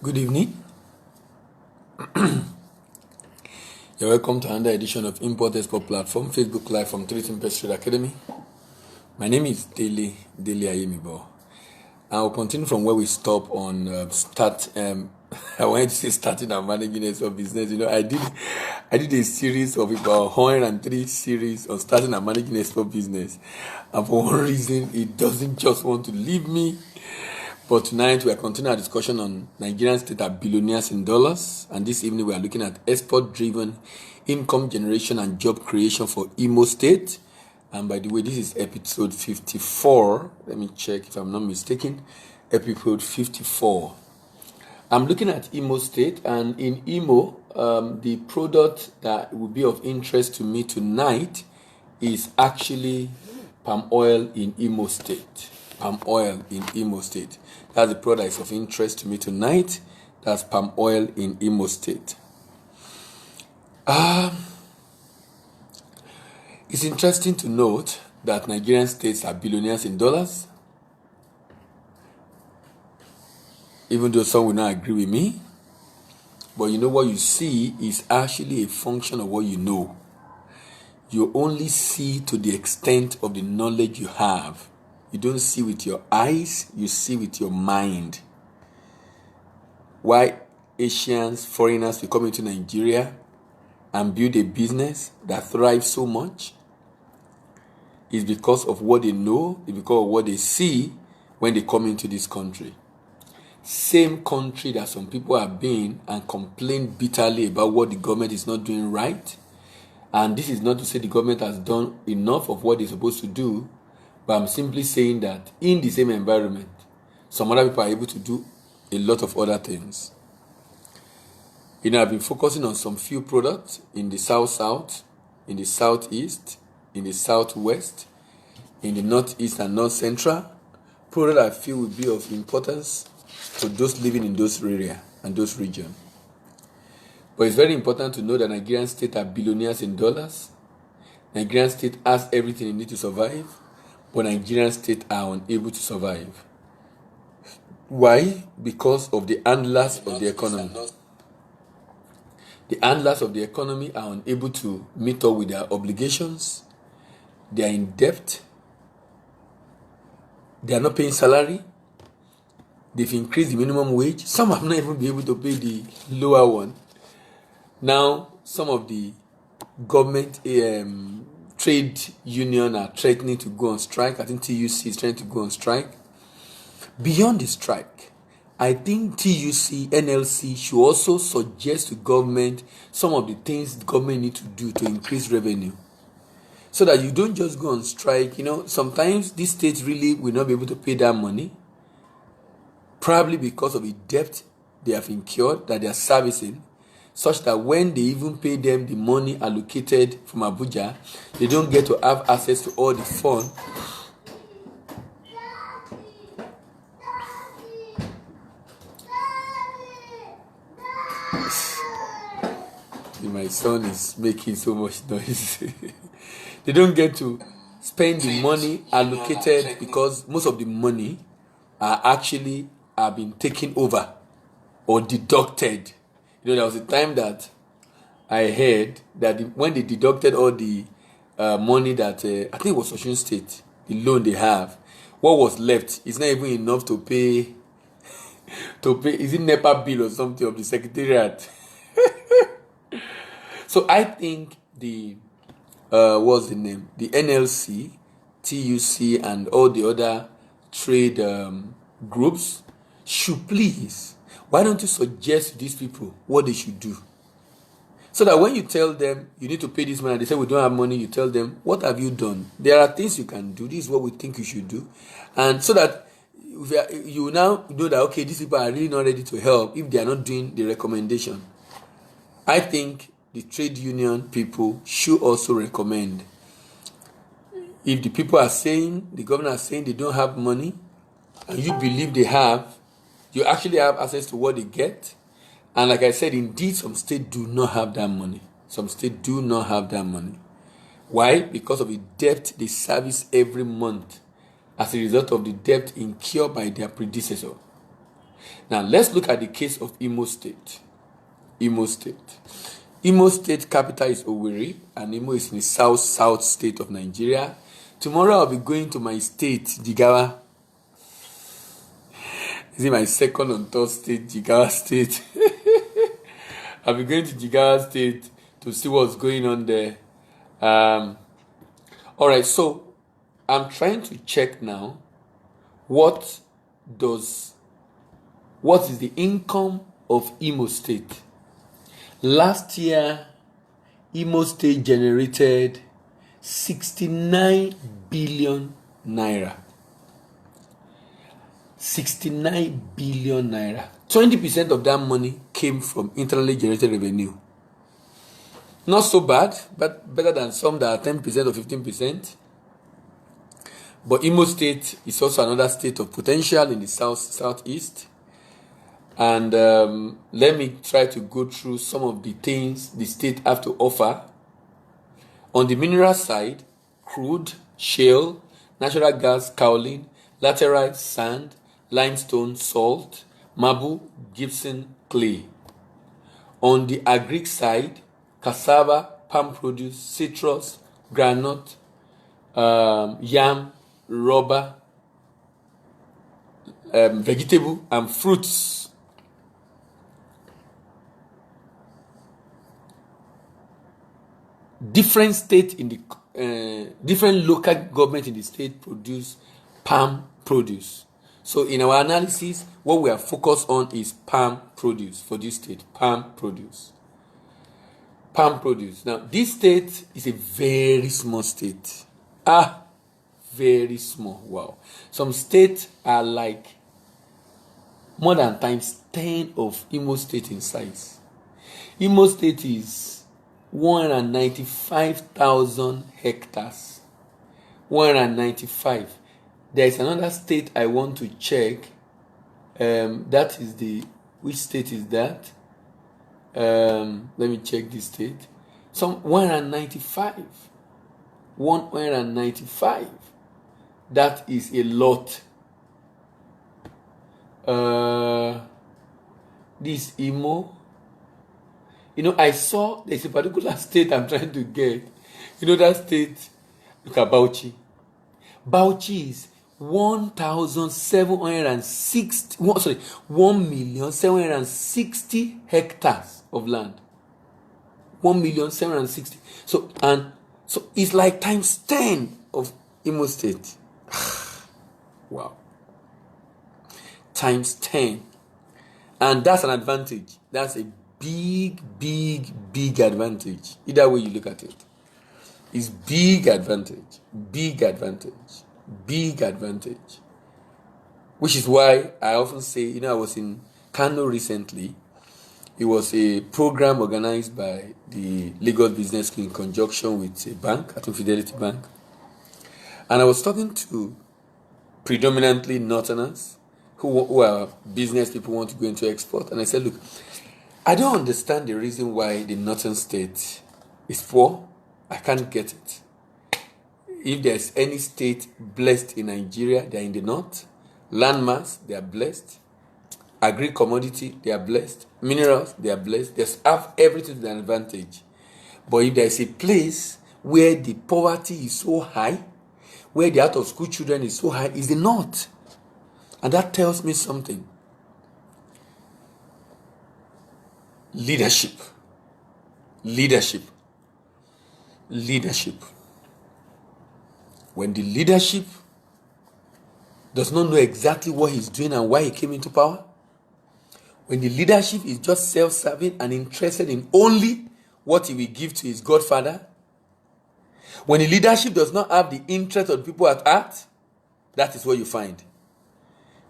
Good evening. You're welcome to another edition of Import Export Platform, Facebook Live from 3 Best Trade Academy. My name is Dele Ayemibo. I'll continue from where we stop on I wanted to say starting and managing a business. I did a series of about 103 series on starting and managing a business, and for one reason, it doesn't just want to leave me. But tonight we are continuing our discussion on Nigerian state are billionaires in dollars, and this evening we are looking at export-driven income generation and job creation for Imo State. And by the way, this is episode 54. Let me check if I'm not mistaken. Episode 54. I'm looking at Imo State, and in Imo, the product that will be of interest to me tonight is actually palm oil in Imo State. Palm oil in Imo State. That's the product of interest to me tonight. That's palm oil in Imo State. It's interesting to note that Nigerian states are billionaires in dollars. Even though some will not agree with me. But what you see is actually a function of what you know. You only see to the extent of the knowledge you have. You don't see with your eyes, you see with your mind. Why Asians, foreigners will come into Nigeria and build a business that thrives so much is because of what they know, it's because of what they see when they come into this country. Same country that some people have been and complained bitterly about what the government is not doing right. And this is not to say the government has done enough of what they're supposed to do, but I'm simply saying that in the same environment, some other people are able to do a lot of other things. I've been focusing on some few products in the South, in the Southeast, in the Southwest, in the Northeast and North Central. Products I feel will be of importance to those living in those areas and those regions. But it's very important to know that Nigerian state are billionaires in dollars. Nigerian state has everything it needs to survive. But Nigerian state are unable to survive. Why? Because of the handlers of the economy. The handlers of the economy are unable to meet up with their obligations. They are in debt. They are not paying salary. They've increased the minimum wage. Some have not even been able to pay the lower one. Now, some of the government trade union are threatening to go on strike. I think TUC is trying to go on strike. Beyond the strike, I think TUC, NLC should also suggest to government some of the things the government need to do to increase revenue. So that you don't just go on strike. Sometimes these states really will not be able to pay that money. Probably because of the debt they have incurred that they are servicing. Such that when they even pay them the money allocated from Abuja, they don't get to have access to all the funds. My son is making so much noise. They don't get to spend the money allocated because most of the money have been taken over or deducted. There was a time that I heard that when they deducted all the money that I think it was Osun State, the loan they have, what was left is not even enough to pay. Is it NEPA bill or something of the secretariat? So I think the what's the name? The NLC, TUC, and all the other trade groups should please. Why don't you suggest to these people what they should do? So that when you tell them you need to pay this money and they say we don't have money, you tell them, what have you done? There are things you can do. This is what we think you should do. And so that you now know that, okay, these people are really not ready to help if they are not doing the recommendation. I think the trade union people should also recommend. If the people are saying, the governor are saying they don't have money, and you believe they have, you actually have access to what they get. And like I said, indeed, some states do not have that money. Some states do not have that money. Why? Because of the debt they service every month as a result of the debt incurred by their predecessor. Now, let's look at the case of Imo State. Imo State. Imo State capital is Owerri, and Imo is in the south state of Nigeria. Tomorrow I'll be going to my state, Jigawa. This is my second and third state, Jigawa State. I'll be going to Jigawa State to see what's going on there. All right, so I'm trying to check now what is the income of Imo State. Last year, Imo State generated 69 billion naira. 69 billion naira. 20% of that money came from internally generated revenue. Not so bad, but better than some that are 10% or 15%. But Imo State is also another state of potential in the southeast. And let me try to go through some of the things the state have to offer. On the mineral side, crude, shale, natural gas, kaolin, laterite, sand, limestone, salt, marble, gypsum, clay. On the agric side, cassava, palm produce, citrus, groundnut, yam, rubber, vegetable, and fruits. Different state in the different local government in the state produce palm produce. So in our analysis, what we are focused on is palm produce for this state. Palm produce. Palm produce. Now, this state is a very small state. Very small. Wow. Some states are like more than times 10 of Imo State in size. Imo State is 195,000 hectares. 195. There is another state I want to check. That is which state is that? Let me check this state. Some 195. 195. That is a lot. This Imo. I saw there's a particular state I'm trying to get. That state, look at Bauchi. Bauchi is 1,760 hectares of land. 1,760,000. So it's like times 10 of Imo State. Wow. Times 10. And that's an advantage. That's a big advantage. Either way you look at it. It's big advantage. Which is why I often say, I was in Kano recently. It was a program organized by the Lagos Business School in conjunction with a bank, I think Fidelity Bank. And I was talking to predominantly Northerners who are business people who want to go into export. And I said, look, I don't understand the reason why the northern state is poor. I can't get it. If there's any state blessed in Nigeria, they're in the north. Landmass, they are blessed. Agri-commodity, they are blessed. Minerals, they are blessed. They have everything to their advantage. But if there's a place where the poverty is so high, where the out-of-school children is so high, is the north. And that tells me something. Leadership. When the leadership does not know exactly what he's doing and why he came into power, when the leadership is just self-serving and interested in only what he will give to his godfather, when the leadership does not have the interest of the people at heart, that is what you find.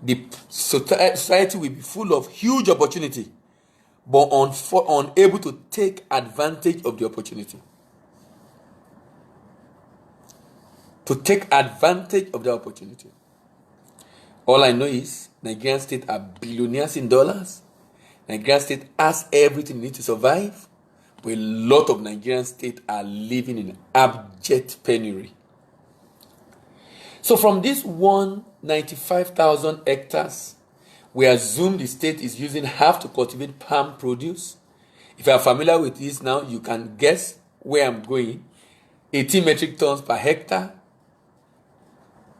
The society will be full of huge opportunity, but unable to take advantage of the opportunity. All I know is Nigerian state are billionaires in dollars. Nigerian state has everything they need to survive, but a lot of Nigerian state are living in abject penury. So from this 195,000 hectares, We assume the state is using half to cultivate palm produce. If you are familiar with this now, you can guess where I'm going. 18 metric tons per hectare.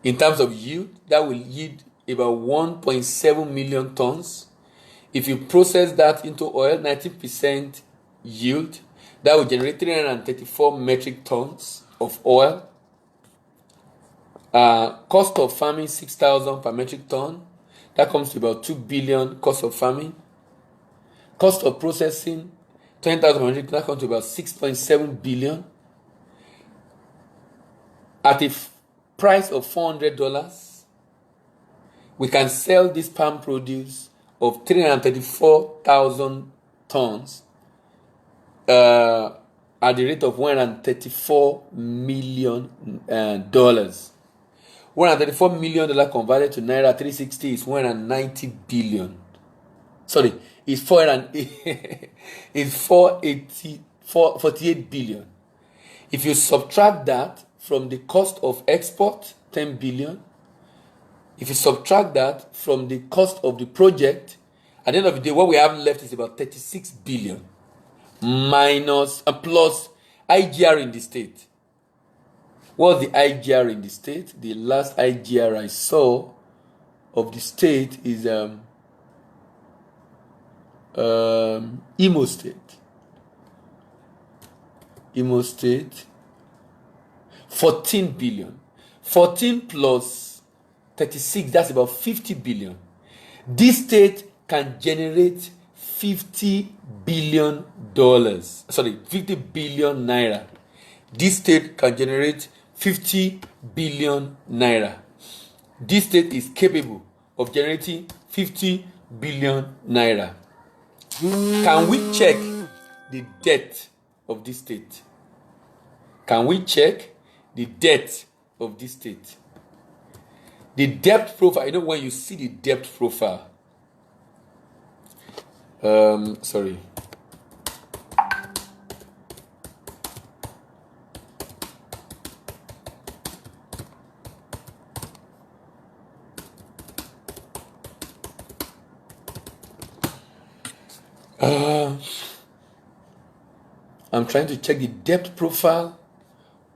In terms of yield, that will yield about 1.7 million tons. If you process that into oil, 90% yield, that will generate 334 metric tons of oil. Cost of farming 6,000 per metric ton. That comes to about 2 billion cost of farming. Cost of processing 20,000 per metric ton. That comes to about 6.7 billion. At a price of $400, we can sell this palm produce of 334,000 tons at the rate of $134 million. $134 million converted to Naira 360 is 190 billion. Sorry, it's 48 billion. If you subtract that from the cost of export, 10 billion. If you subtract that from the cost of the project, at the end of the day, what we have left is about 36 billion minus and plus IGR in the state. What's the IGR in the state? The last IGR I saw of the state is Imo State. Imo State, 14 billion. 14 plus 36, that's about 50 billion. This state can generate $50 billion. Sorry, 50 billion naira. This state can generate 50 billion naira. This state is capable of generating 50 billion naira. Can we check the debt of this state? Can we check the debt of this state? The debt profile, you know, when you see the debt profile, sorry. I'm trying to check the debt profile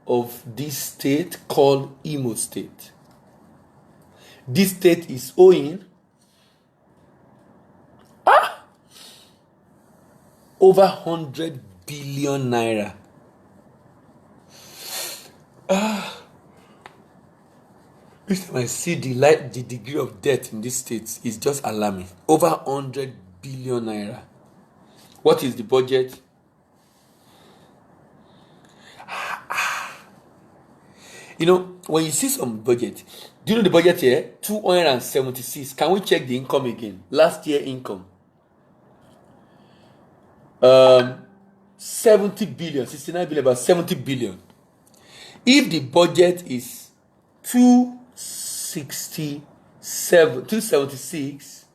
of this state called Imo State. This state is owing over 100 billion naira. Each time I see the degree of debt in this state is just alarming. Over 100 billion naira. What is the budget? You know, when you see some budget, do you know the budget here? 276. Can we check the income again? Last year income. 70 billion, 69 billion, about 70 billion. If the budget is 276,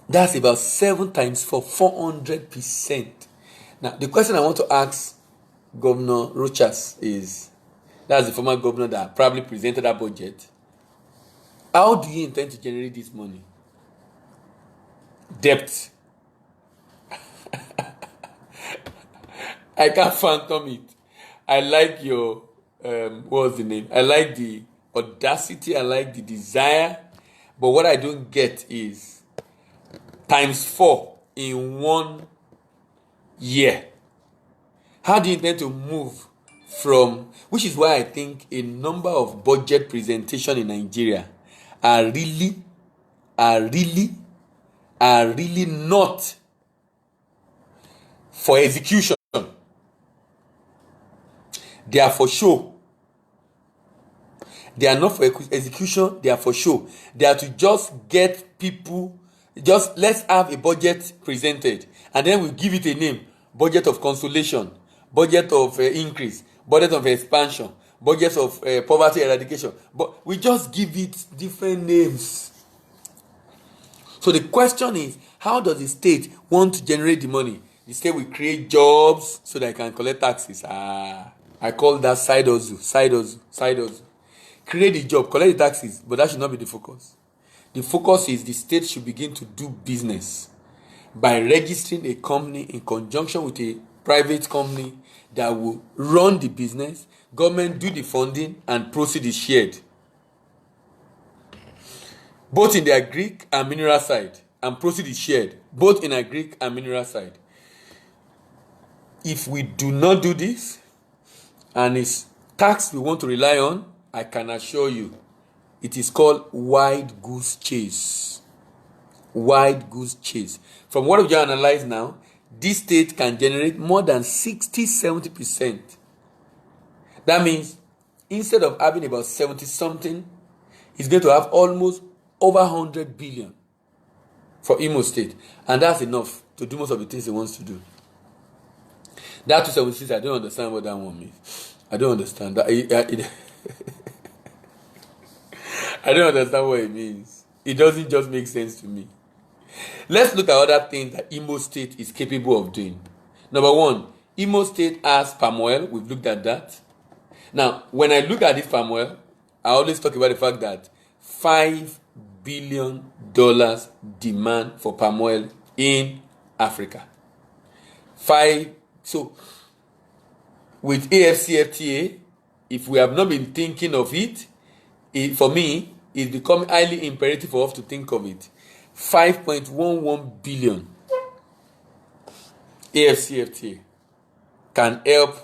that's about 7 times for 400%. Now, the question I want to ask Governor Rochas is, that's the former governor that probably presented that budget. How do you intend to generate this money? Debt. I can't phantom it. I like your, what's the name? I like the audacity. I like the desire. But what I don't get is times 4 in 1 year. How do you intend to move from, which is why I think a number of budget presentation in Nigeria are really not for execution. They are for show. They are not for execution, they are for show. They are to just get people, just let's have a budget presented and then we give it a name. Budget of consolation, budget of increase, budget of expansion, budget of poverty eradication. But we just give it different names. So the question is, how does the state want to generate the money? The state will create jobs so that it can collect taxes. I call that side hustle. Create the job, collect the taxes, but that should not be the focus. The focus is the state should begin to do business by registering a company in conjunction with a private company that will run the business, government do the funding, and proceed is shared, both in their Greek and mineral side, and proceed is shared, both in a Greek and mineral side. If we do not do this, and it's tax we want to rely on, I can assure you, it is called wide goose chase. Wide goose chase. From what we just analyzed now, this state can generate more than 60-70%. That means instead of having about 70 something, it's going to have almost over 100 billion for Imo State. And that's enough to do most of the things he wants to do. That 276, I don't understand what that one means. I don't understand that. I don't understand what it means. It doesn't just make sense to me. Let's look at other things that Imo State is capable of doing. Number one, Imo State has palm oil. We've looked at that. Now, when I look at this palm oil, I always talk about the fact that $5 billion demand for palm oil in Africa. So, with AFCFTA, if we have not been thinking of it, for me, it's become highly imperative for us to think of it. 5.11 billion AFCFTA can help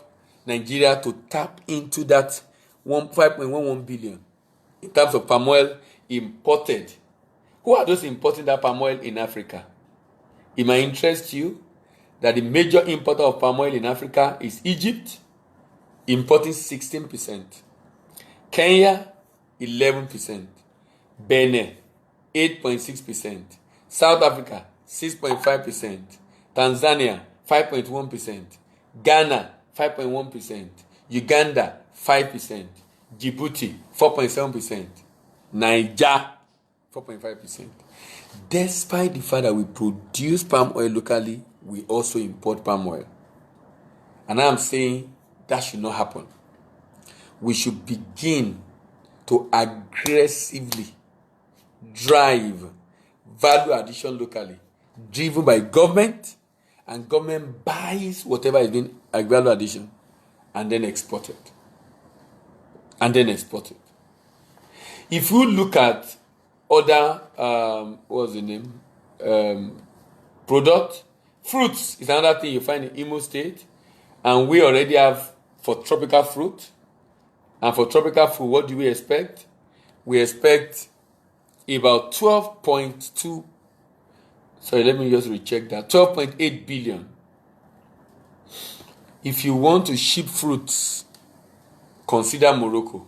Nigeria to tap into that 5.11 billion in terms of palm oil imported. Who are those importing that palm oil in Africa? It might interest you that the major importer of palm oil in Africa is Egypt, importing 16%. Kenya, 11%. Benin, 8.6%. South Africa, 6.5%. Tanzania, 5.1%. Ghana, 5.1%. Uganda, 5%. Djibouti, 4.7%. Niger, 4.5%. Despite the fact that we produce palm oil locally, we also import palm oil. And I'm saying that should not happen. We should begin to aggressively drive value addition locally, driven by government, and government buys whatever is being a value addition and then export it. If you look at other product, fruits is another thing you find in Imo State, and we already have for tropical fruit. And for tropical fruit, what do we expect? We expect about 12.2, sorry, let me just recheck that, 12.8 billion. If you want to ship fruits, consider Morocco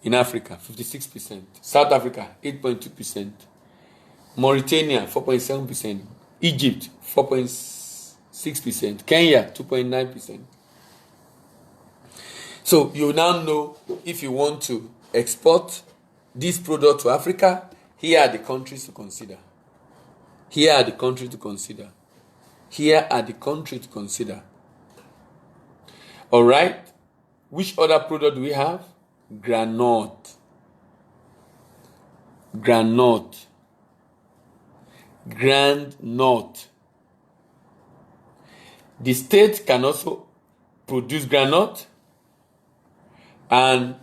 in Africa, 56%. South Africa, 8.2%. Mauritania, 4.7%. Egypt, 4.6%. Kenya, 2.9%. So you now know if you want to export this product to Africa, here are the countries to consider. All right. Which other product do we have? Groundnut. The state can also produce groundnut, and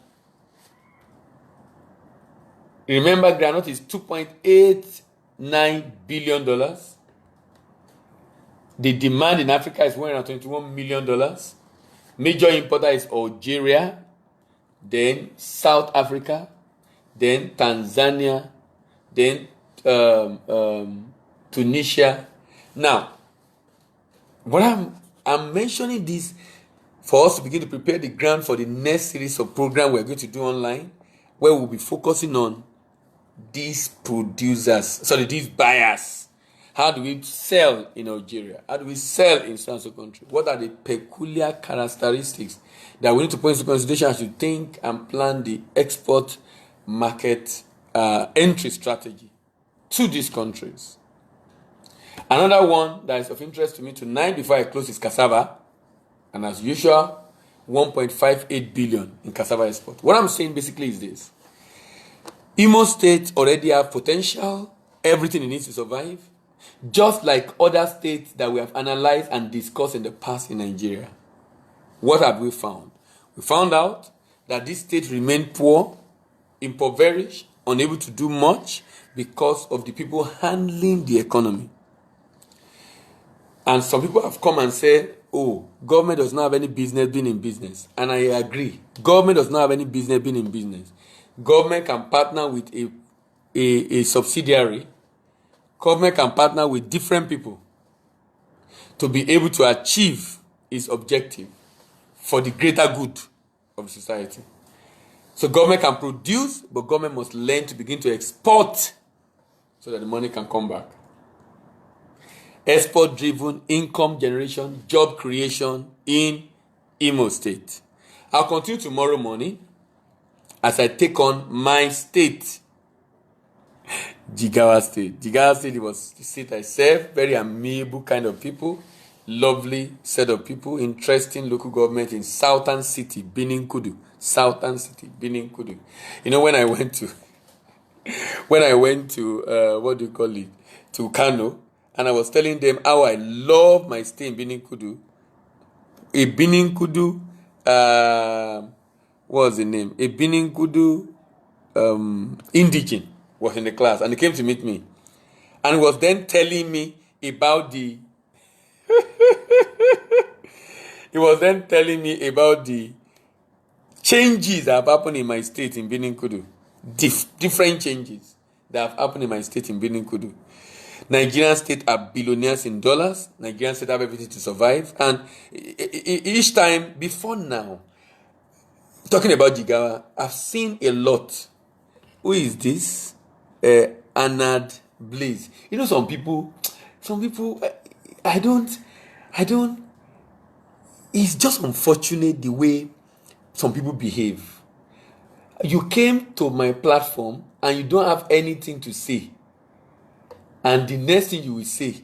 remember, groundnut is $2.89 billion. The demand in Africa is $121 million. Major importer is Algeria, then South Africa, then Tanzania, then Tunisia. Now, what I'm mentioning this for us to begin to prepare the ground for the next series of programs we're going to do online, where we'll be focusing on these buyers. How do we sell in Algeria? How do we sell in so country? What are the peculiar characteristics that we need to put into consideration as you think and plan the export market entry strategy to these countries? Another one that is of interest to me tonight before I close is cassava. And as usual, 1.58 billion in cassava export. What I'm saying basically is this. Imo State already have potential, everything it needs to survive, just like other states that we have analyzed and discussed in the past in Nigeria. What have we found? We found out that these states remain poor, impoverished, unable to do much because of the people handling the economy. And some people have come and said, oh, government does not have any business being in business. And I agree. Government does not have any business being in business. Government can partner with a subsidiary. Government can partner with different people to be able to achieve its objective for the greater good of society. So government can produce, but government must learn to begin to export so that the money can come back. Export-driven income generation, job creation in Imo State. I'll continue tomorrow morning as I take on my state, Jigawa State. Jigawa State was the state I serve, very amiable kind of people, lovely set of people, interesting local government in Southern City, Benin Kudu. Southern City, Benin Kudu. You know, when I went to to Kano, and I was telling them how I love my stay in Benin Kudu. A Benin Kudu, what was the name? A Benin Kudu indigene was in the class, and he came to meet me. And he was then telling me about the changes that have happened in my state in Benin Kudu. Different changes that have happened in my state in Benin Kudu. Nigerian state are billionaires in dollars. Nigerian state have everything to survive. And each time, before now, talking about Jigawa, I've seen a lot. Who is this? Anad Blaze. You know, some people, I don't, it's just unfortunate the way some people behave. You came to my platform and you don't have anything to say. And the next thing you will say,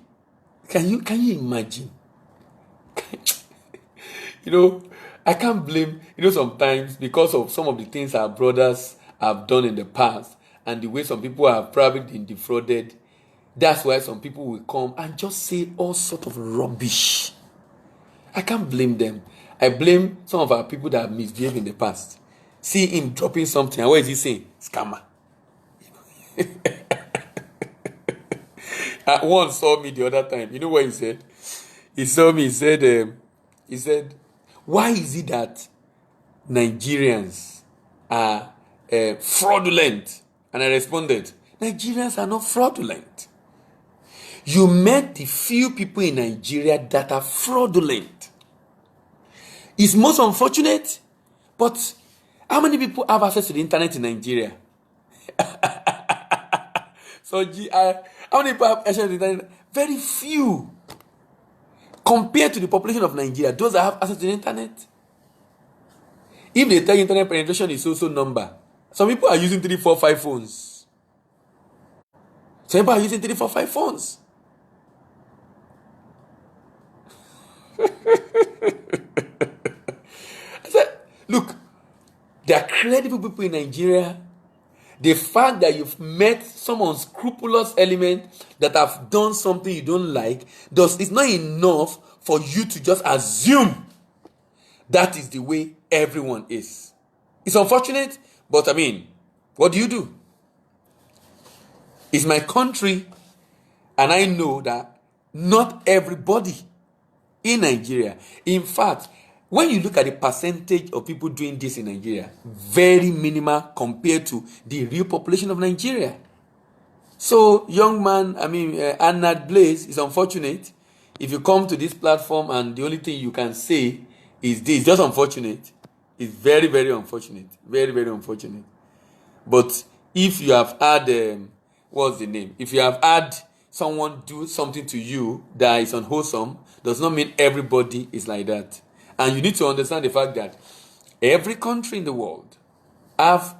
can you imagine? You know, I can't blame, sometimes because of some of the things our brothers have done in the past and the way some people have probably been defrauded. That's why some people will come and just say all sort of rubbish. I can't blame them. I blame some of our people that have misbehaved in the past. See him dropping something, and what is he saying? Scammer. One saw me the other time. You know what he said? He saw me. He said, why is it that Nigerians are fraudulent? And I responded, Nigerians are not fraudulent. You met the few people in Nigeria that are fraudulent. It's most unfortunate, but how many people have access to the internet in Nigeria? So how many people have access to the internet? Very few. Compared to the population of Nigeria, those that have access to the internet. If they tell you internet penetration is so number, some people are using 3, 4, 5 phones. Some people are using 3, 4, 5 phones. I said, look, there are credible people in Nigeria. The fact that you've met some unscrupulous element that have done something you don't like, it's not enough for you to just assume that is the way everyone is. It's unfortunate, but I mean, what do you do? It's my country, and I know that not everybody in Nigeria. In fact, when you look at the percentage of people doing this in Nigeria, very minimal compared to the real population of Nigeria. So, young man, Anad Blaze, is unfortunate. If you come to this platform and the only thing you can say is this, just unfortunate. It's very, very unfortunate. Very, very unfortunate. But if you have had, what's the name? If you have had someone do something to you that is unwholesome, does not mean everybody is like that. And you need to understand the fact that every country in the world have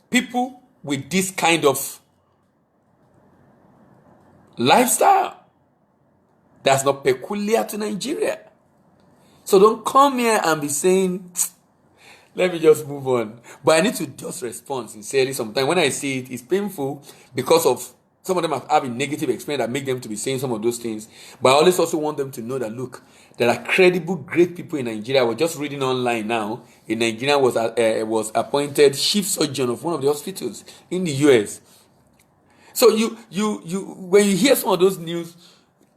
people with this kind of lifestyle. That's not peculiar to Nigeria. So don't come here and be saying, Let me just move on. But I need to just respond sincerely. Sometimes when I see it, it's painful because of some of them have a negative experience that make them to be saying some of those things. But I always also want them to know that, look, there are credible, great people in Nigeria. I was just reading online now. A Nigerian was appointed chief surgeon of one of the hospitals in the US. So when you hear some of those news,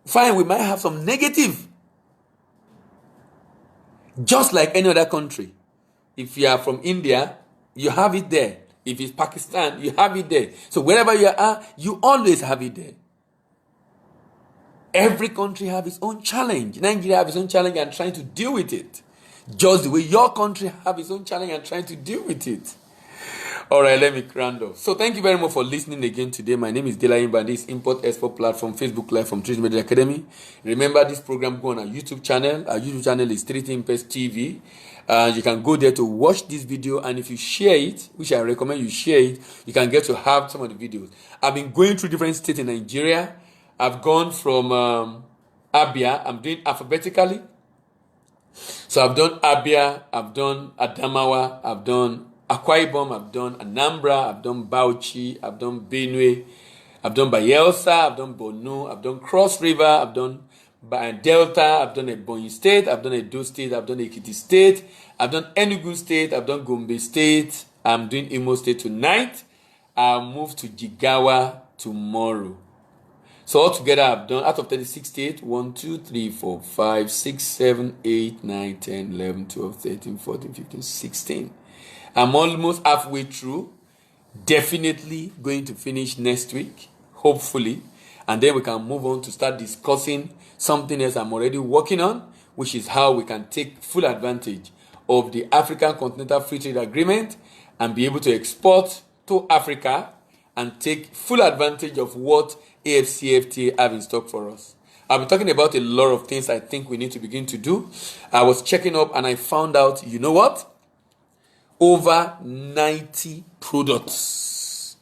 fine, we might have some negative. Just like any other country. If you are from India, you have it there. If it's Pakistan, you have it there. So wherever you are, you always have it there. Every country have its own challenge. Nigeria have its own challenge and trying to deal with it. Just the way your country have its own challenge and trying to deal with it. All right, let me round off. So thank you very much for listening again today. My name is Dela and this Import Export platform, Facebook Live from Trees Media Academy. Remember this program go on our YouTube channel. Our YouTube channel is 3Thinkers TV. You can go there to watch this video, and if you share it, which I recommend you share it, you can get to have some of the videos. I've been going through different states in Nigeria. I've gone from Abia. I'm doing alphabetically. So I've done Abia, I've done Adamawa, I've done Akwa Ibom, I've done Anambra, I've done Bauchi, I've done Benue, I've done Bayelsa, I've done Borno, I've done Cross River, I've done Delta, I've done Ebonyi State, I've done Edo State, I've done Ekiti State, I've done Enugu State, I've done Gombe State, I'm doing Imo State tonight. I'll move to Jigawa tomorrow. So altogether, I've done, out of 36 states, 1, 2, 3, 4, 5, 6, 7, 8, 9, 10, 11, 12, 13, 14, 15, 16. I'm almost halfway through. Definitely going to finish next week, hopefully. And then we can move on to start discussing something else I'm already working on, which is how we can take full advantage of the African Continental Free Trade Agreement and be able to export to Africa and take full advantage of what AFCFTA have in stock for us. I've been talking about a lot of things I think we need to begin to do. I was checking up and I found out, you know what? Over 90 products,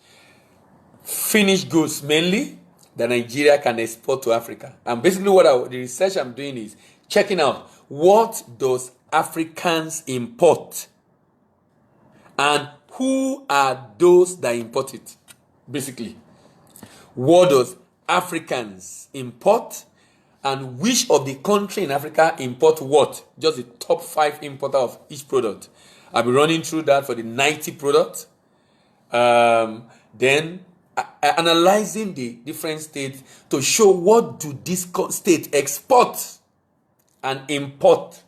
finished goods mainly, that Nigeria can export to Africa. And basically the research I'm doing is checking out what does Africans import and who are those that import it. Basically, what does Africans import and which of the country in Africa import what? Just the top 5 importer of each product. I'll be running through that for the 90 products. Then analyzing the different states to show what do this state export and import.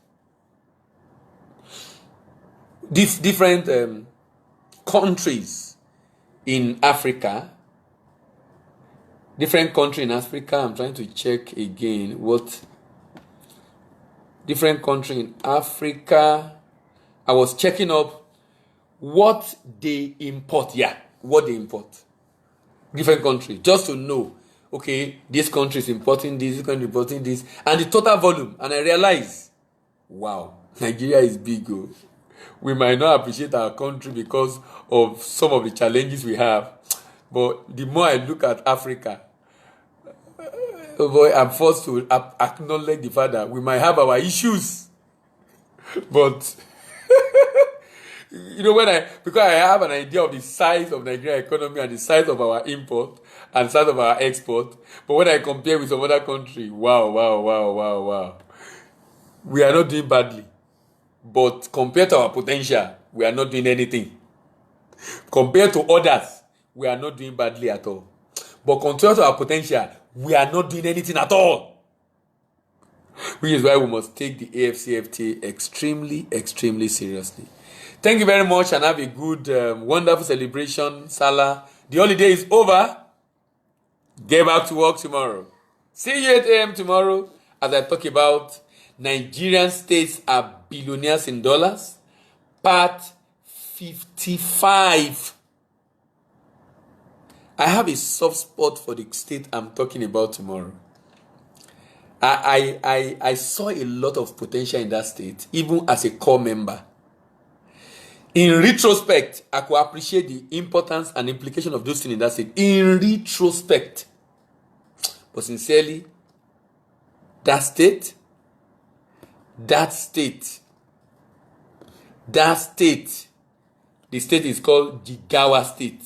Different countries in Africa. Different country in Africa. I'm trying to check again what different country in Africa. I was checking up what they import. Yeah, what they import. Different countries, just to know, okay, this country is importing this country is importing this, and the total volume. And I realized, wow, Nigeria is big. Oh. We might not appreciate our country because of some of the challenges we have. But the more I look at Africa, oh boy, I'm forced to acknowledge the fact that we might have our issues. But you know, because I have an idea of the size of Nigerian economy and the size of our import and size of our export, but when I compare with some other country, wow. We are not doing badly. But compared to our potential, we are not doing anything. Compared to others, we are not doing badly at all. But compared to our potential, we are not doing anything at all. Which is why we must take the AFCFTA extremely, extremely seriously. Thank you very much and have a good, wonderful celebration, Salah. The holiday is over. Get back to work tomorrow. See you at 8 a.m. tomorrow as I talk about Nigerian states are billionaires in dollars. Part 55. I have a soft spot for the state I'm talking about tomorrow. I saw a lot of potential in that state, even as a core member. In retrospect, I could appreciate the importance and implication of those things in that state. In retrospect. But sincerely, that state That state, the state is called Jigawa State.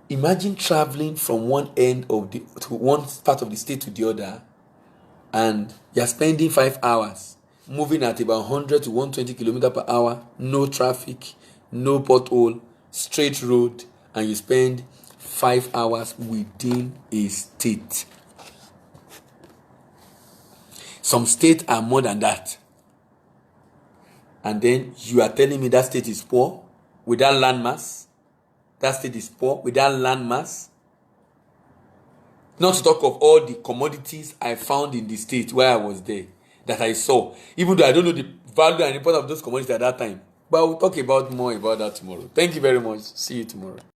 Imagine traveling from one end of the to one part of the state to the other, and you're spending 5 hours moving at about 100 to 120 kilometers per hour, no traffic, no pothole, straight road, and you spend 5 hours within a state. Some states are more than that. And then you are telling me that state is poor without landmass? That state is poor without landmass? Not to talk of all the commodities I found in the state where I was there, that I saw. Even though I don't know the value and importance of those commodities at that time. But we'll talk about more about that tomorrow. Thank you very much. See you tomorrow.